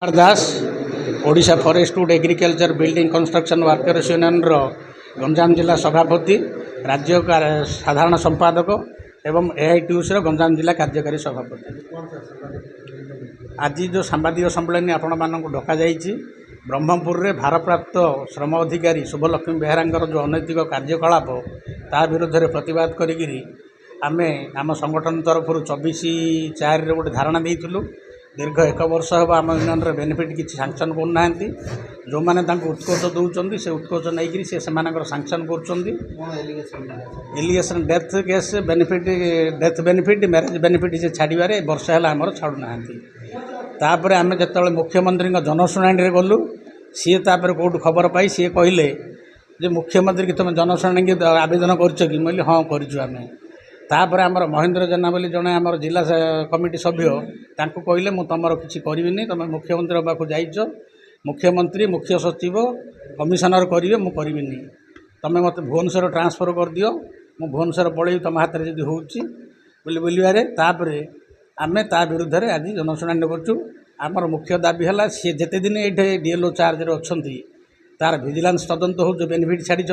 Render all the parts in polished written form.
Kumar Das Odisha forest wood agriculture building construction workers union Ganjam जिला सभापति राज्य साधारण संपादक एवं एआईटीयूसी गंजाम जिला कार्यकारी सभापति। आज जो सांबादिक सम्मेलन आपण मानक डका जाइए ब्रह्मपुर में भारप्राप्त श्रम अधिकारी शुभलक्ष्मी बेहरा जो अनैतिक कार्यकलाप ता विरुद्ध में प्रतिवाद करी आमे आम संगठन तरफ 24/4 गोटे धारणा देइथिलु। दीर्घ 1 वर्ष हम आम यूनियन बेनिफिट किसी सांक्शन करना जो मैंने उत्कोच दौरान से उत्कोच नहीं से सांक्शन कर allegation death case benefit death benefit marriage benefit से छाड़े वर्ष है आमर छाड़ूना तापर आम जो मुख्यमंत्री जनशुणी गलु सी कौट खबर पाई सी कहले जे मुख्यमंत्री की तुम जनशुणी आवेदन कर हाँ करें तापर आमर महेंद्र जेना बोली जड़े आम जिला कमिटी सभ्य तांको कहले मु तुम किसी करी तुम मुख्यमंत्री पाक जाइच मुख्यमंत्री मुख्य सचिव कमिशनर करेंगे मु करी तुम मत भुवनेश्वर ट्रांसफर कर दियो मु भुवनेश्वर पलि तुम हाथ में जब हो बोलिबारे तापर आमे ता विरुद्ध में आज जनशुणी करचु। आमर मुख्य दाबी है सी जिते दिन ये डीएलओ चार्ज अच्छा तार विजिलेंस तदंत हो जो बेनिफिट छाड़ी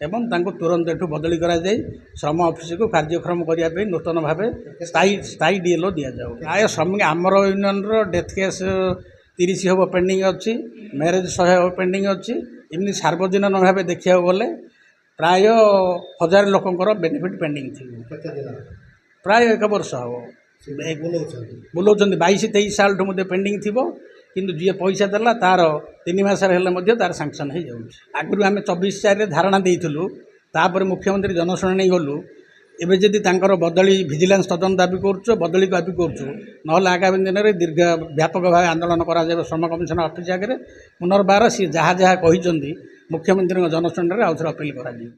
एवं तांको तुरंत एठू बदली करा जाए श्रम ऑफिस को कार्यक्रम करने नूतन भाव स्थायी डीएलओ दि जाऊ। प्राय श्रमिक आमर यूनियन डेथ केस 30 हम पेंडिंग अच्छी मैरेज 100 पेंडिंग अच्छी एमती सार्वजनीन भाव देखा गले प्राय 1000 लोकंर बेनिफिट पेंडिंग थी प्राय 1 वर्ष हम बुलाऊँ 22-23 साल ठूँ पेंडिंग थी किंतु जी पैसा देला तार 3 मास तार सांक्शन हो जाऊँच। आगु आम 24/4 धारणा देइथिलु तापर मुख्यमंत्री जनशुणी गलु एवं जदि बदली विजिलेंस तदंत दाबी कर बदली दाबी कर आगामी दिन में दीर्घ व्यापक भाव आंदोलन करा श्रम कमिशन ऑफिस आगे पुनर्बार सी जहाँ जहाँ कहते मुख्यमंत्री जनशुणी आउ थे अपील कर।